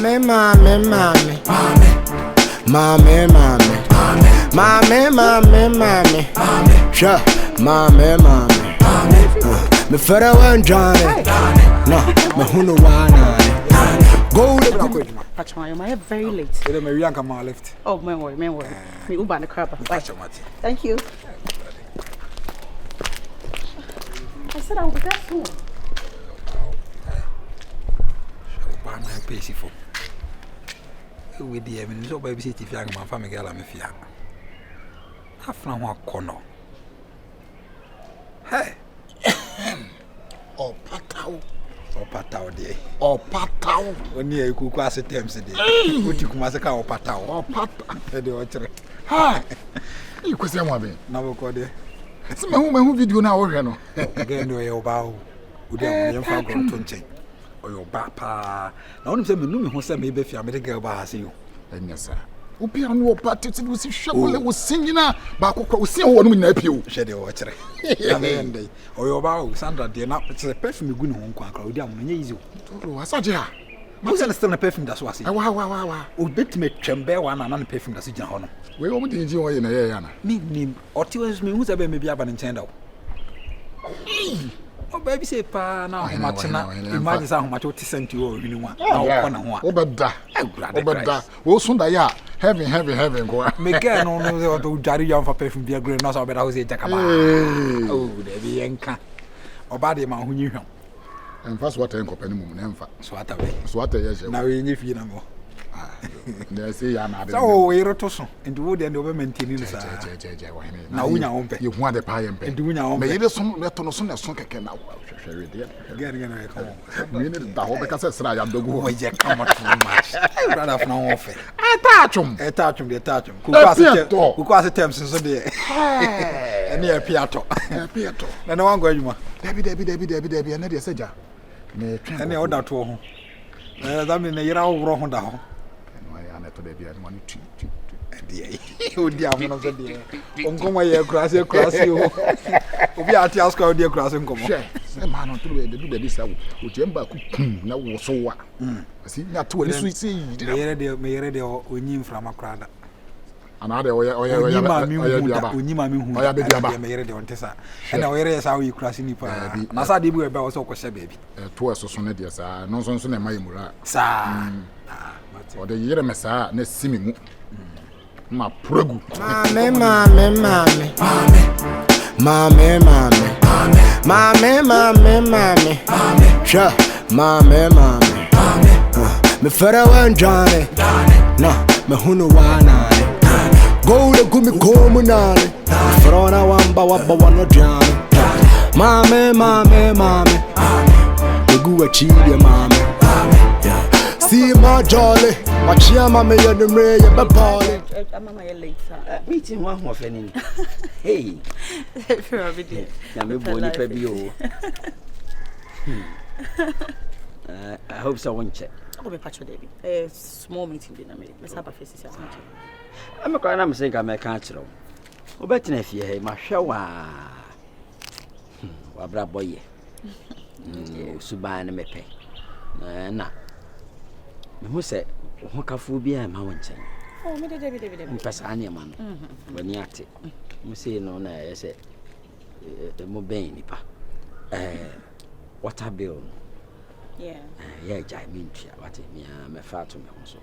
Mommy, mommy, mommy. Mommy, mommy. Mommy, mommy, mommy. Sure, mommy, mommy. Me further one Johnny. No, me who no one. Go to the Patron, am I very late? They may young come left. Oh, man, worry. Me Uber the crab. Thank you. I said I would be back soon. Shall my peaceful. With the evidence of baby city, young my family girl, I'm a fiat. I found one corner. Hey! Oh, Patao. Oh, Patao, dear. Oh, Patao. When you could pass a temps a day, would you come as a cow, Patao? Oh, Pata. Hi. You could say, Mabby. Never called it. It's my woman who did you now, Again, do your bow. Would you have found Gonton or your papa? Now, I'm saying, who said maybe if you made a girl by you. And yes, sir. Upiano party to see Shabble was singing a back was seeing one in Apio. Shed your watcher. Or your bow, Sandra, dear, not it's a perfume you go home, Quack, down, easy. Oh, I saw you. Most still a perfume that's what I wow. would bet me tremble one and perfume that's in honor. We all did enjoy in a year. Me, or two years, me who's ever maybe up an intendo. Oh, baby, say, pa, now, imagine how much what to send to you, you want. Oh, but that. Oh, soon they are heaven, go. Make a no to Jarry young for perfume be a great nose of it. I was a jackass. Oh, there be Yanka. Or body man who knew him. And first what I'm opening moment, Swat away. Swat a yes, now we need you no more. They say I'm not. So, we're to so, and do the over maintaining the now we know you want the pie and do now. Maybe some let on soon as soon can now. Getting a call. We need the whole because I am the boy, you come much. Rather of no offer. I touch him. Who was a temps so dear. And near Piato. And no one going. Debbie, and Nadia said, any other to home. That mean a year wrong down. To the beer, money to oh, dear, one of the dear. Uncle, my grass, you. We are to ask our dear grass and come. Man, on to the this out, which Ember now was so what. See, not to a sweet sea. May ready or win from a crowd. Another way, or you married on Tessa. And our areas how you cross in the Nasa did about so baby. Twas so soon, yes, no son, and my mura. Sir. Or the year Messa, ne simimu. Ma progu. Mammy. Sure, mammy. Me further one Johnny. No, me who no one. Go to Gumi Comunale. Frona Wamba Wabba Johnny. Mammy. The Gua Chili, mammy. See my jolly, my chiama may have the ray, but Polly. I'm late. Meeting one more fanning. Hey, I'm born Pebio. I hope so. One check. I'll be patch David. A small meeting dinner. Let's have a face. I'm a crying. I'm saying I'm a council. Oh, better if you hear my shower. Wabra boy. Suban me pay. Nah. Who said, Hokaphobia, my one chain? Oh, David. Passania man. When you at it, you say no, I said, the mobile nipa. Water bill. Yeah, I mean, what me, I'm a fat to me also.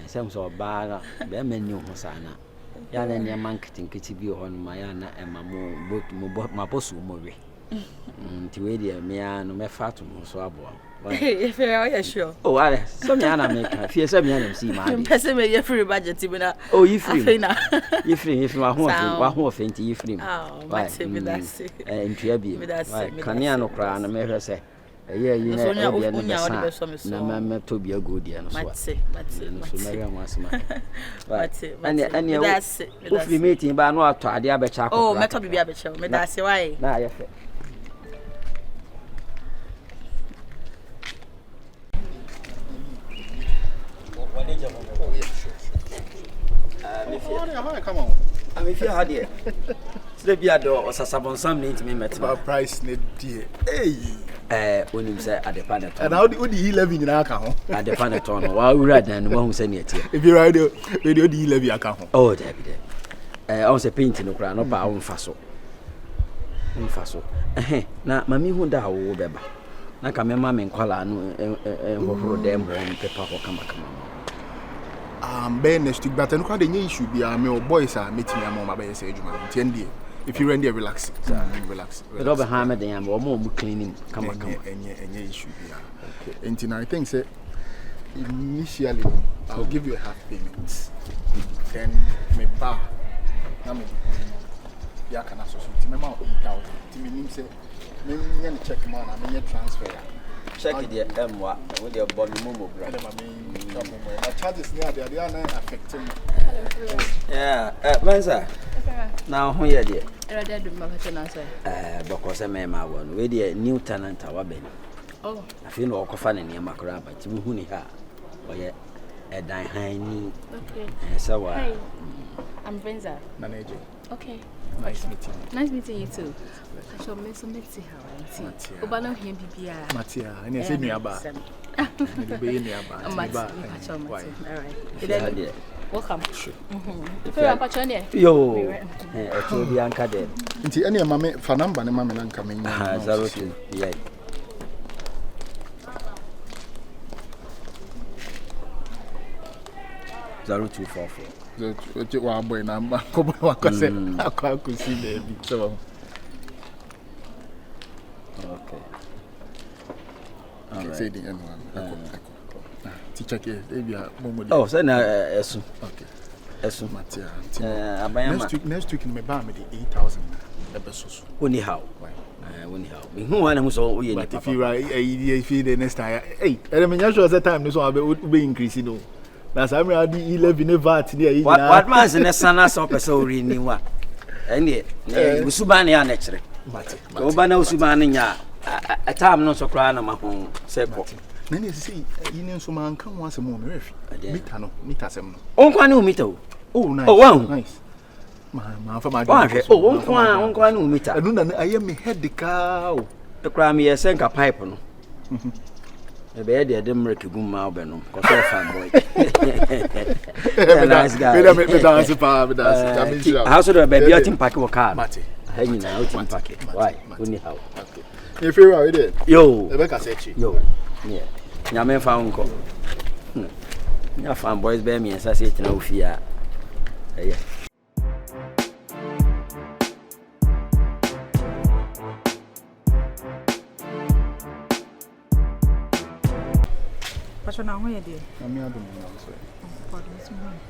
Some sort of bar, bear menu, Hosanna. Yan and your marketing kitty view on my Anna and my book, my boss will move. To wait, me and my fat to Moswabo. If you're sure. Oh, I some Yana make a fear some Yana see my person may free budget. Oh, you free now. You free if you are one more faint, you free. Oh, that's it. And Trebby, Caniano crown, and make her say, yeah, you know, to be a good year. That's it. And that's it. If we meeting by no to a diabetes. Oh, metal be a bit show. That's why. Now, Come on. I'm if see how there. Slebia do or Sasabon need to me met About price net dear. Hey, when him say at the Panaton. and how do he live in account? At the Panaton, while we read and one who sent it here. If you ride radio, the levy account. Oh, David. I was a painting no crown, no power on Faso. On Faso. Now, Mammy who da will beba. Na ka mema me nkwala no hohoro dem ho paper ho kama Ben next week, but I know the issue be my boys are meeting me mama by say juma. If you run there relax. Relax. But over hammer dem or more cleaning kama any issue be. And I think say initially I'll give you a half payment. Then me bar. Na me ya kana so so. Me ma 8,000. Ti me nim say me check man and me transfer. Check it there M1 with your body momo bra. My charges near they are not affecting me. Yeah, Mansa. Now who you there? Rather do my patron say. Because me ma won. We the new tenant our ben. Oh. I feel no kofa na near makra but you hu ni ha. Oye e dan han ni. Okay. So wa. Hi. I'm Benza. Manager. Okay. Nice meeting you. Nice meeting you too. I shall miss some meeting how I see. Obano him bibia. Matia, and you say me about. You be in there about. All right. Welcome. Sure. Yo. To be anchored there. Nti any mama fa number ne mama nan come in. 02. Yeah. Zero 244. The one boy number. Come on, I could see baby. So. Okay. Okay, say the end one. Teacher here, baby, oh, so now, okay. Esu Matia. Next week in my bar, me the 8,000 episodes. Only how? Only how? Who want to so we if you are if you the next time, hey, I mean, sure the time this one will be increasing. No, that's I'm ready 11 VAT near. What man's in the sun as up so reading what? And yet, Subani are next. Obana Subani, a time not so crying on my home. Then you see, you so man come once a moment. Meet us. Oh, Mito. Oh, nice. Oh, wow. Nice. My for my one meter. I don't know. I am me head the cow. The crime is a senka pipe. No, the bed, I didn't make a good malbeno. Because I'm boy. Nice guy. How should I be a team pack of car? Hanging out in packet. Why? Only how? If you are it, yo, Rebecca said, yo, yeah. Yaman found call. Your fan boys bear me and say it no fear. Yeah. But now where dear? I'm not doing it.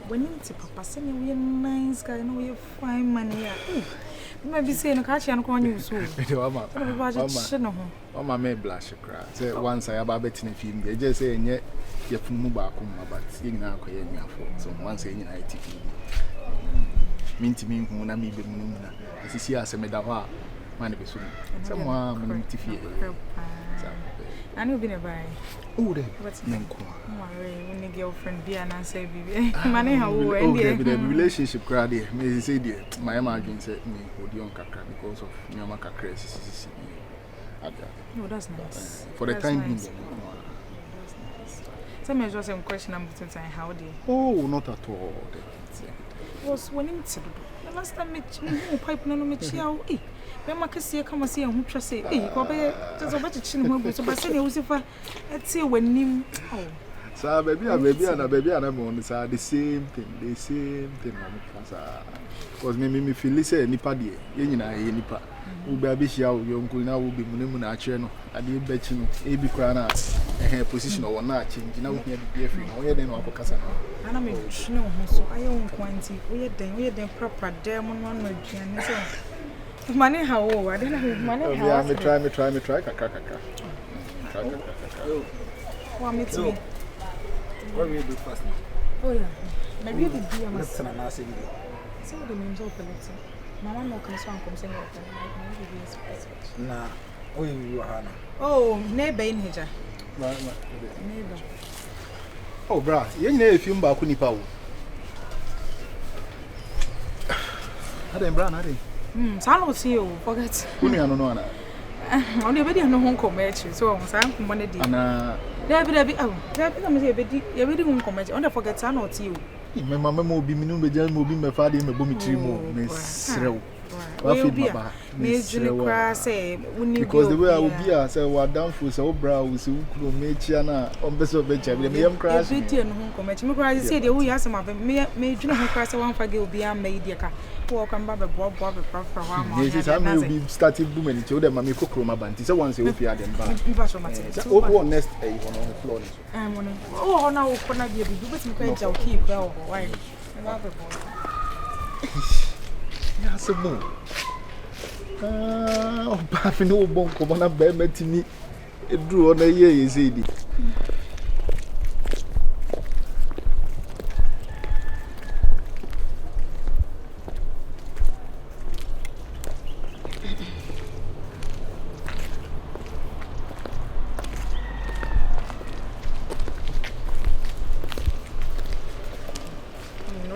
When you see Papa saying we are nice guy, no we fine money. Maybe saying catch and call you so. Oh, my man blush cry. Say once I have a bet in a film, they just say, yet you from Mubakum, but seeing now, so once in ITV. Mean to me, when I meet the moon, as you see us a medawa, man, be soon. Someone to fear. I know been a buy. Oh, what's name? When the girlfriend be an answer, baby. Money, how the relationship crowd here. May say, dear, my margin said me, would young Kakra because of Yamaka crisis. Oh, that's nice. For the time being. Tell me just some question I'm putting time. How do you? Oh, not at all. Was when it's the last time I pipe no mechiao. Mama Cassia come and see and who trust say, eh, Cobbie, there's a better chin who goes to Bassini, who's if I say when him. Oh, so baby, and a baby, and I'm on the side, the same thing, because me feel listen, Nipadi, Nipa, who baby, your uncle now will be Munimuna channel, and you bet you, A.B. Crana, and her position or not change, you know, here be free, or then or Casa. And I mean, no, so I own quantity, we're then proper demon one with money how old? I don't know money how. Me try. Kaka. Want me to? What will you do first? Oh yeah. Maybe you did be a master. So the names of collecting. Mama no can swan come sing it. Nah. Oh, you are. Oh, neighbor in here. Neighbor. Oh, brah. You know if you back nipa wo. I didn't brand, I didn't. I don't see you, forget. Only I don't know. Only a bit no home commercial, so I'm one of the. There be oh, there be home commercial. On the forget, I not you. My mamma will be minimum, will be my father, my boomy tree more, Miss Row. Because the way I will be, I say, what down for so brow, so make China on best of venture. Me, I'm crashing. Home commercial. I said, we have some of them. May you not crash one for you be made. Welcome, Baba Bob, this is how we started booming. Told them, Mammy Cokroma Banty. So once you appear them back. Oh, next a on the floor. Oh, now, when I give you, but you can't keep well. Why? Yes, a moon. Oh, Paffy, no bone, come on, a bed to me. It drew on a year, you see.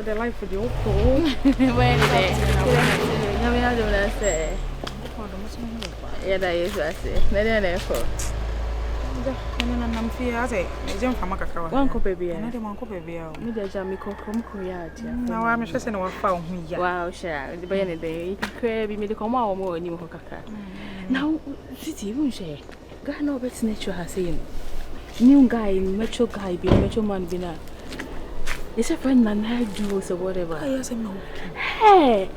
The life for the old pool. When they say, yeah, that is what I say. Never for. I'm fear, I say, jump from a cacao. One copy beer, another one copy beer. Me the Jamaica from Korea. Now I'm just saying, what found me. Wow, share the bay any day. Crab me the come out more new caca. Now, city won't say. God, no better nature has seen. New guy, metro guy, be metro man, be now. It's a friend and I do or whatever. Yes, I know. Hey,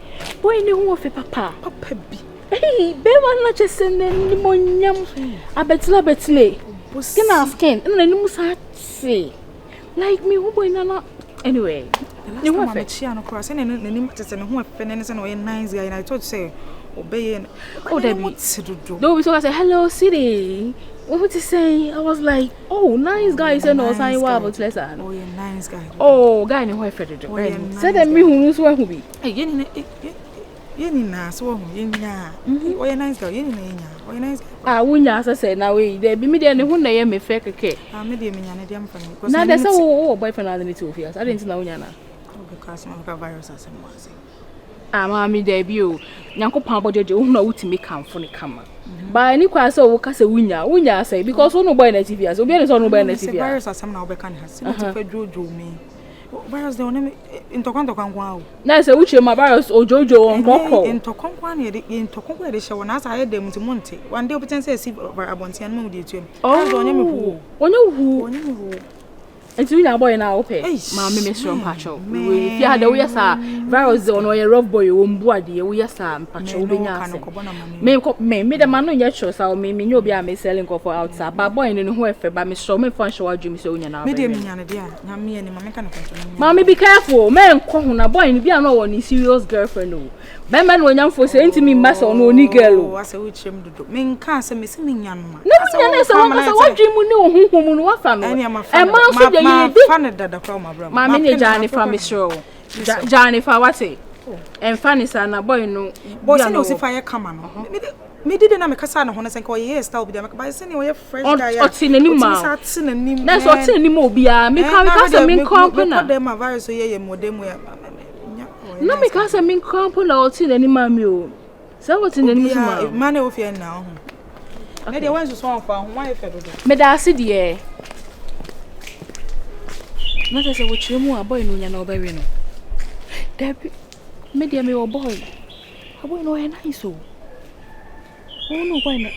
boy, no more for papa. Papa be. Hey, bear one not just send any more yam. I bet la betlay. Skin our skin, and then you must say. Like me, who boy, no. Anyway, you want to see on a cross and then just and who have finished and a nice guy. And I told say, obey. Oh, they want to do. No, so I said, hello, city. What to say? I was like, oh, nice guy. Said no, sign what about lesson. Oh, yeah, nice guy. Oh, guy, no, wife, Frederick. Said that me who knows where who be. Hey, Yenina, so Yena. Oh, yeah, nice guy. Yenina. Oh, nice guy. Ah, when I said, now we there be me there and when I am a fake cake. I made him in a damn funny. Now there's a boyfriend other than 2 years. I didn't know Yana. Because my virus as I was. Ah, mammy debut. Yanko Pambo Jojo, no, to me come for the camera. By any class, so cast a winner, say, because no boy in the TV, so be honest, no boy in the TV. Virus as some now becan has Jojo me. Virus the name in Tokonto can wow. Now, so which my virus or Jojo on Coco in Tokonquan in Tokonquan, the show, and as I had them to Monte. One day, potentially see Abonti and Moody to him. Oh, who? And so now boy now pay. Mammy Miss from Pacho. If you had a way, sir, virus on or a rough boy, won't body, we are some Pacho being may made a man on your show, so may me no be a selling for outside, but boy in whoever by Miss Showman Fancho or Jimmy Sonia now. Medium, me and my mechanical. Mammy, be careful, man, call a boy and be no one is serious girlfriend. Beman when young for saying to me, Master or no nigger, as a witch him to mean can't say missing young man. No, what dream we know whom what family and Mammy Johnny from Miss Show. Johnny for what say? And Fanny son, a boy no. Boy, I know if I come on. Me didn't make a son of honest and call yes, I'll be there by sending away fresh guy. What's in any man? That's what's in any more be a me can't mean company. Them a virus here, more them where. No, because I mean company or tin any mammy. So what's in any man of here now? I didn't want to swamp for why me da see the not as a witch more boy no ya no bury no. Debbie, me dear me or boy. A boy no nice so. Oh no, why not?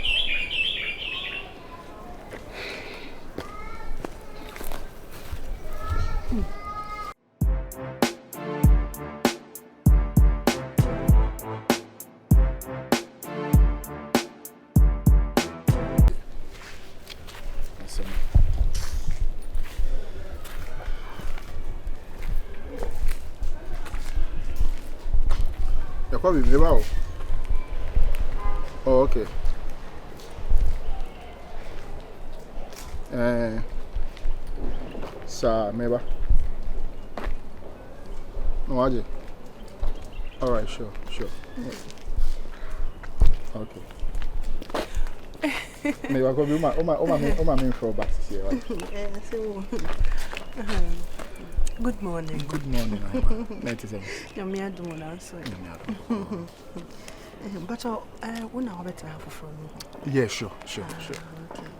Oh, okay. Sir, maybe. No, Ajay. All right, sure. Okay. Maybe I could be my main for back here. Good morning. Good morning. Night is I'm here doing also. But when I better have from you. Yeah, sure.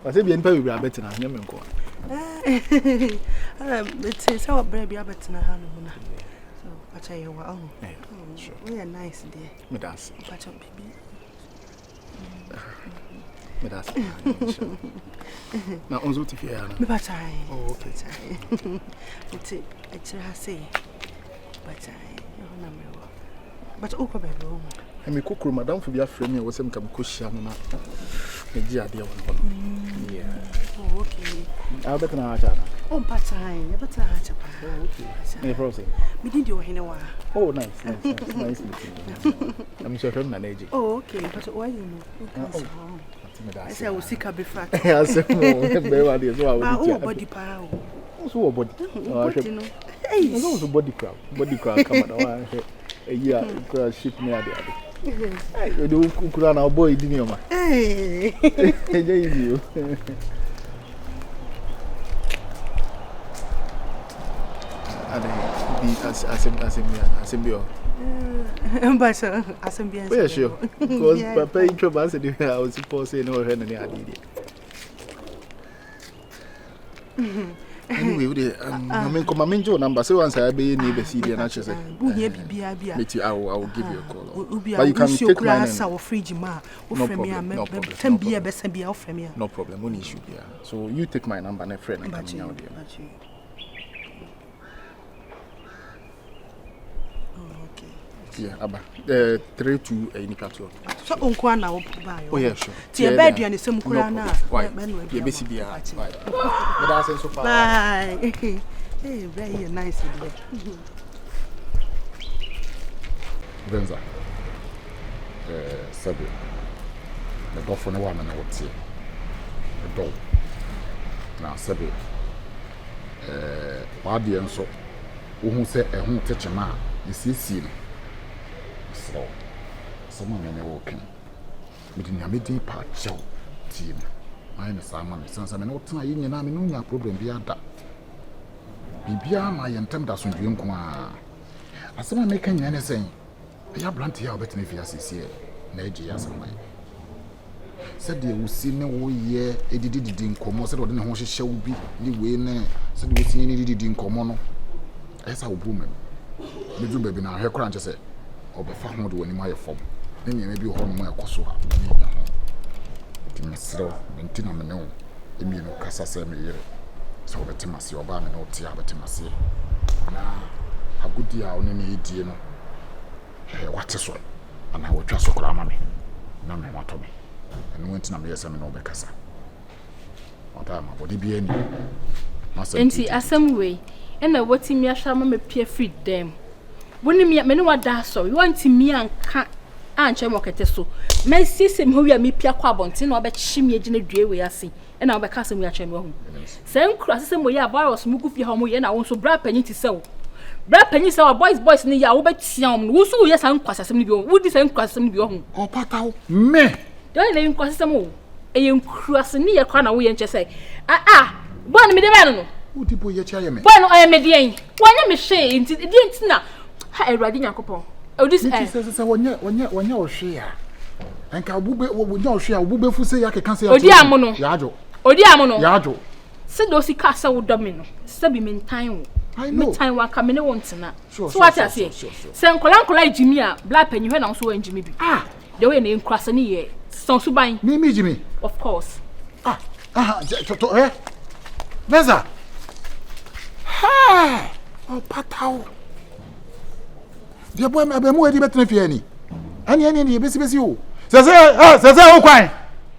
I say bien pay we are better na nyam nko. It's so baby I better na hand na. So but I wa oh. Sure. We are nice there. Me das. But baby. Me das. Na onzo tifia ya na. Me but I. Oh, okay. It's I say. But I na me wa. But o ko baby o. Me kokoro madam for bia frame me wo sem ka me ko hia no na. Me ji ade won ho. Yeah. Oh, okay. I better na acha na. Oh, but I better acha pa. Oh, okay. Me process. Me did you hine wa. Oh, nice meeting you. I'm sure from Naneji. Oh, okay. But why you know? I say I will seek a before. I said, no, be so I will. Body power. Also, body. Oh, hey, also body crowd. Body crowd come on. A year, ship me at the other. Hey, you do cook around our boy, didn't you? Hey, you. But sure, because Papa introduced me. I was supposed to know her and I did. Anyway, I mean, come on, your number. So once I be in the city, and I just say, I will give you a call. But you can take my fridge, ma. No problem. One issue here. So you take my number and a friend and come out there. Yeah, Abba. 3-2 Nikato. So uncle now buy. Oh yeah, sure. Tia bed you and some kurana. Why? You be CBR. Bye. But that's so far. Bye. Hey, very nice day. Benza. Sabi. The dog for no one and what's here. The dog. Now Sabi. Body and so. Who say a home touch a man. You see. So, someone may walking. But in your meeting part, show team. Mine is Simon, since I'm not trying, and I'm no problem beyond that. Bibia, my intent as soon as as someone making anything, I have blunt here, but if you see here, Naji as a man. Said you will see no year, a did in common, said what the horse shall be, you win, said we see any did in common. As our woman, the do baby now, her crunch said. Obe fa ho do ani form na me bi ho no ma ekoso ha me nya ho ti mesro mentina me no emi no kasa se me yire so betima se oba me no ti abetima se na agudi a oni ne edie no wate so ana wotwa so kra ma me na me wato me enu entina me yesa me no be kasa oda ma body bi ani enti asem we ena wotimi ahwa ma me pia free dem woni me no wada so you want me anka anche mokete so me sisem ho wi me pia kwa bontin na obechi me agina due we ase e na obeka asem ya cheme ho se nkru asem mo ya virus mugu fi ha mo ye na won so bra panyi ti se wo bra panyi se wa boys ni ya wo betia om wo so ye san kwasasem ni bi wo di san kwasasem ni bi ho o pataw me do ye kwasasem wo e ye nkru ase ni ye kwa na wo ye nche se bo na me de me no wo di bo ye chia ye me bo no me de yen wanya me hwe enti di enti na ha Eradi Nyankopon odis se wonya ohwe ya enka obube wonya ohwe ya obube fu se ya keka se ya odi amono yajo se do si kasa wo do me no se bi mentan wo metan wa ka me ne wontena so what I say se nkola ejimi a black panyi hwe na so wanjimi bi the way na enkrasa ne ye son so ban me ejimi of course to Beza ha o pataw dia boy me abemu edi betena fie ni ani ye besi o se o kwan